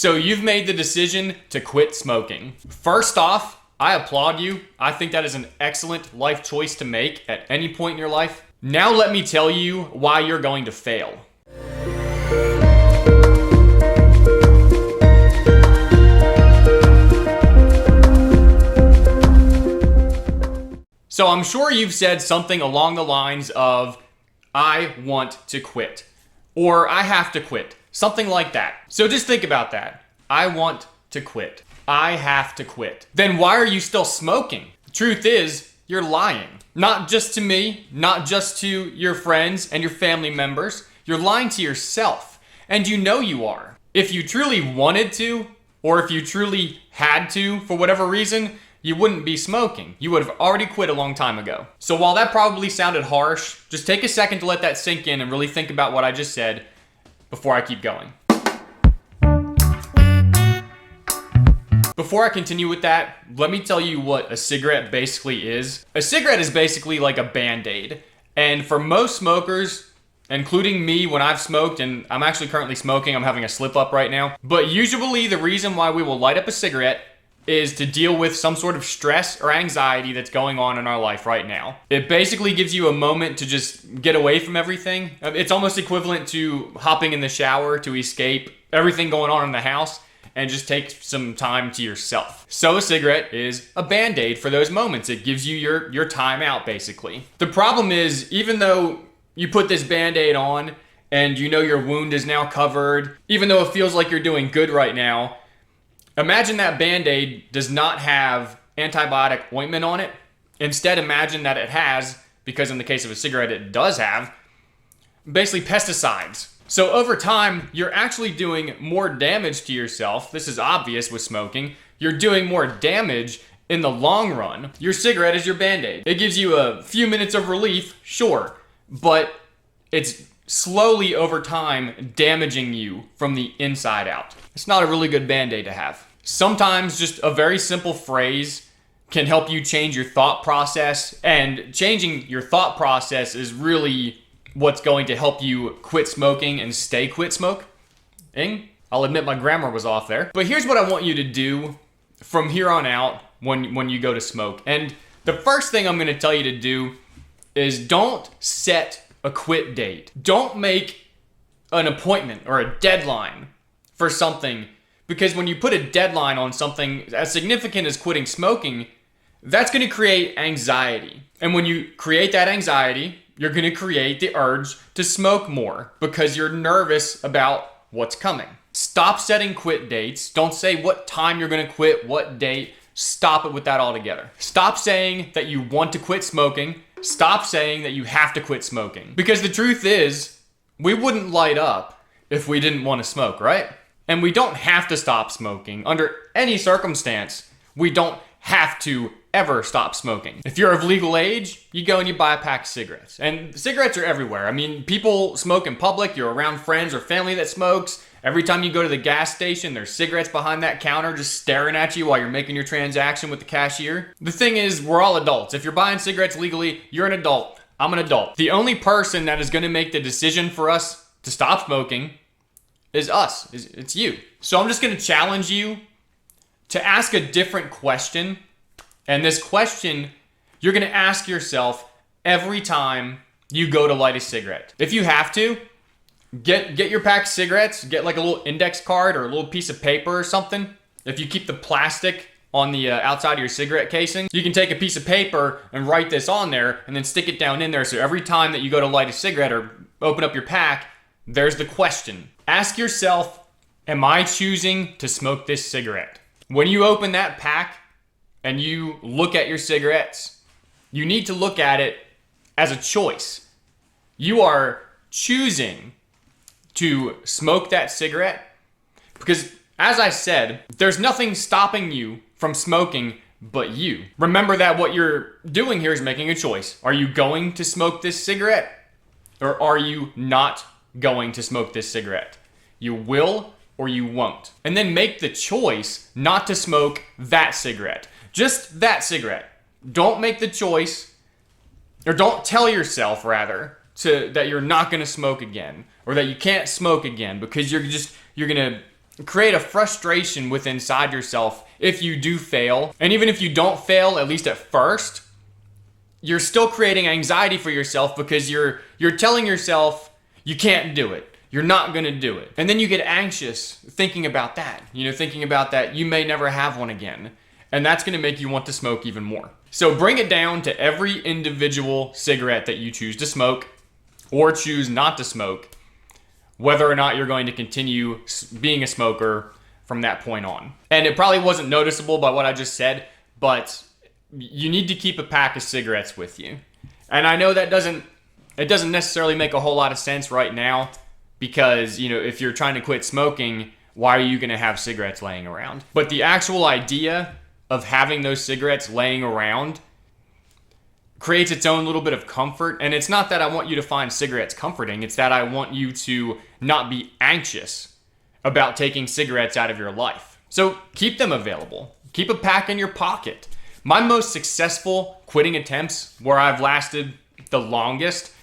So you've made the decision to quit smoking. First off, I applaud you. I think that is an excellent life choice to make at any point in your life. Now let me tell you why you're going to fail. So I'm sure you've said something along the lines of, I want to quit, or I have to quit, something like that. So just think about that. I want to quit. I have to quit. Then why are you still smoking? The truth is, you're lying. Not just to me, not just to your friends and your family members. You're lying to yourself, and you know you are. If you truly wanted to, or if you truly had to, for whatever reason, you wouldn't be smoking. You would have already quit a long time ago. So while that probably sounded harsh, just take a second to let that sink in and really think about what I just said before I keep going. Before I continue with that, let me tell you what a cigarette basically is. A cigarette is basically like a Band-Aid. And for most smokers, including me when I've smoked, and I'm actually currently smoking, I'm having a slip up right now. But usually the reason why we will light up a cigarette is to deal with some sort of stress or anxiety that's going on in our life right now. It basically gives you a moment to just get away from everything. It's almost equivalent to hopping in the shower to escape everything going on in the house and just take some time to yourself. So a cigarette is a Band-Aid for those moments. It gives you your time out, basically. The problem is, even though you put this Band-Aid on and you know your wound is now covered, even though it feels like you're doing good right now, imagine that Band-Aid does not have antibiotic ointment on it. Instead, imagine that it has, because in the case of a cigarette it does have, basically pesticides. So over time, you're actually doing more damage to yourself. This is obvious with smoking. You're doing more damage in the long run. Your cigarette is your Band-Aid. It gives you a few minutes of relief, sure, but it's slowly over time damaging you from the inside out. It's not a really good Band-Aid to have. Sometimes just a very simple phrase can help you change your thought process, and changing your thought process is really what's going to help you quit smoking and stay quit smoking. I'll admit my grammar was off there. But here's what I want you to do from here on out when you go to smoke. And the first thing I'm going to tell you to do is don't set a quit date. Don't make an appointment or a deadline for something, because when you put a deadline on something as significant as quitting smoking, that's going to create anxiety. And when you create that anxiety, you're going to create the urge to smoke more because you're nervous about what's coming. Stop setting quit dates. Don't say what time you're going to quit, what date. Stop it with that altogether. Stop saying that you want to quit smoking. Stop saying that you have to quit smoking. Because the truth is, we wouldn't light up if we didn't want to smoke, right? And we don't have to stop smoking under any circumstance. We don't have to ever stop smoking. If you're of legal age, you go and you buy a pack of cigarettes. And cigarettes are everywhere. I mean, people smoke in public. You're around friends or family that smokes. Every time you go to the gas station, there's cigarettes behind that counter just staring at you while you're making your transaction with the cashier. The thing is, we're all adults. If you're buying cigarettes legally, you're an adult. I'm an adult. The only person that is going to make the decision for us to stop smoking is us. It's you. So I'm just going to challenge you to ask a different question. And this question, you're going to ask yourself every time you go to light a cigarette. If you have to, get your pack of cigarettes, get like a little index card or a little piece of paper or something. If you keep the plastic on the outside of your cigarette casing, you can take a piece of paper and write this on there and then stick it down in there. So every time that you go to light a cigarette or open up your pack, there's the question. Ask yourself, am I choosing to smoke this cigarette? When you open that pack and you look at your cigarettes, you need to look at it as a choice. You are choosing to smoke that cigarette because, as I said, there's nothing stopping you from smoking but you. Remember that what you're doing here is making a choice. Are you going to smoke this cigarette or are you not going to smoke this cigarette? You will or you won't. And then make the choice not to smoke that cigarette. Just that cigarette. Don't make the choice, or don't tell yourself rather, that you're not going to smoke again, or that you can't smoke again, because you're going to create a frustration within inside yourself if you do fail. And even if you don't fail, at least at first, you're still creating anxiety for yourself because you're telling yourself you can't do it. You're not gonna do it. And then you get anxious thinking about that. Thinking about that you may never have one again. And that's gonna make you want to smoke even more. So bring it down to every individual cigarette that you choose to smoke or choose not to smoke, whether or not you're going to continue being a smoker from that point on. And it probably wasn't noticeable by what I just said, but you need to keep a pack of cigarettes with you. And I know that doesn't necessarily make a whole lot of sense right now because, if you're trying to quit smoking, why are you going to have cigarettes laying around? But the actual idea of having those cigarettes laying around creates its own little bit of comfort. And it's not that I want you to find cigarettes comforting. It's that I want you to not be anxious about taking cigarettes out of your life. So keep them available. Keep a pack in your pocket. My most successful quitting attempts, where I've lasted the longest,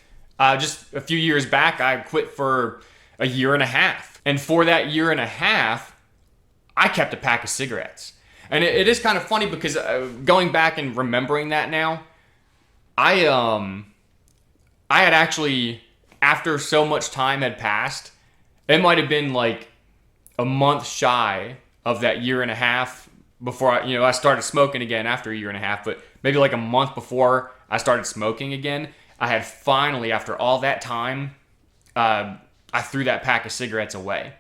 just a few years back, I quit for a year and a half. And for that year and a half, I kept a pack of cigarettes. And it is kind of funny because going back and remembering that now, I had actually, after so much time had passed, it might have been like a month shy of that year and a half before I started smoking again after a year and a half, but maybe like a month before I started smoking again, I had finally, after all that time, I threw that pack of cigarettes away.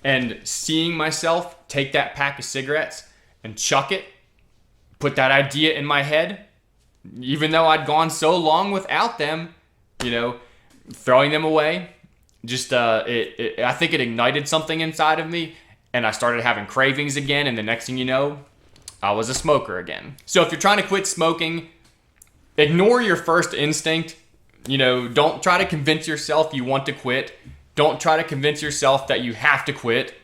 And seeing myself take that pack of cigarettes and chuck it, put that idea in my head, even though I'd gone so long without them, throwing them away, I think it ignited something inside of me, and I started having cravings again, and the next thing you know, I was a smoker again. So if you're trying to quit smoking, ignore your first instinct. Don't try to convince yourself you want to quit. Don't try to convince yourself that you have to quit.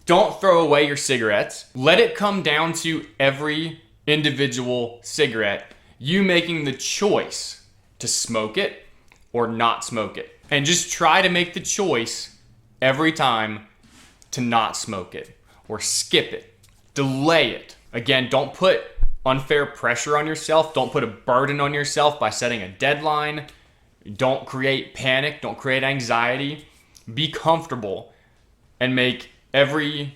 Don't throw away your cigarettes. Let it come down to every individual cigarette, you making the choice to smoke it or not smoke it. And just try to make the choice every time to not smoke it or skip it, delay it. Again, don't put unfair pressure on yourself. Don't put a burden on yourself by setting a deadline. Don't create panic. Don't create anxiety. Be comfortable and make every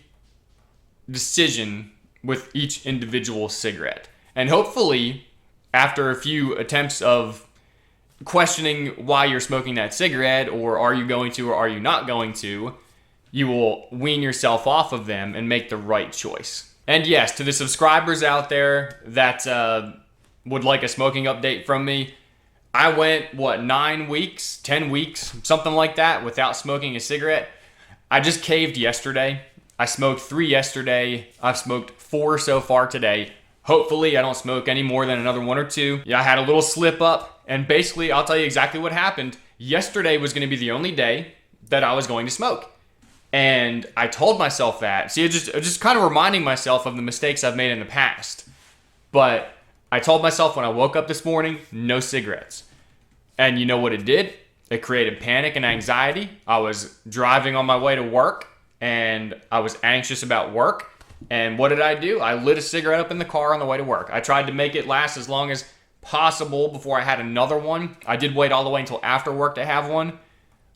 decision with each individual cigarette. And hopefully, after a few attempts of questioning why you're smoking that cigarette, or are you going to or are you not going to, you will wean yourself off of them and make the right choice. And yes, to the subscribers out there that would like a smoking update from me, I went, 9 weeks, 10 weeks, something like that, without smoking a cigarette. I just caved yesterday. I smoked 3 yesterday. I've smoked 4 so far today. Hopefully I don't smoke any more than another 1 or 2. Yeah, I had a little slip up, and basically I'll tell you exactly what happened. Yesterday was going to be the only day that I was going to smoke. And I told myself that. See, just kind of reminding myself of the mistakes I've made in the past. But I told myself when I woke up this morning, no cigarettes. And you know what it did? It created panic and anxiety. I was driving on my way to work, and I was anxious about work. And what did I do? I lit a cigarette up in the car on the way to work. I tried to make it last as long as possible before I had another one. I did wait all the way until after work to have one.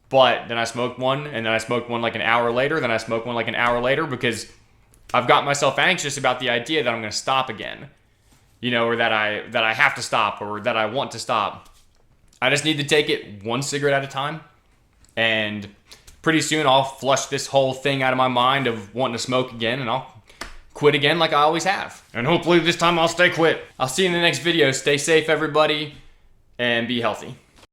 But then I smoked one, and then I smoked one like an hour later, then I smoked one like an hour later, because I've got myself anxious about the idea that I'm going to stop again, or that I have to stop, or that I want to stop. I just need to take it one cigarette at a time, and pretty soon I'll flush this whole thing out of my mind of wanting to smoke again, and I'll quit again like I always have. And hopefully this time I'll stay quit. I'll see you in the next video. Stay safe, everybody, and be healthy.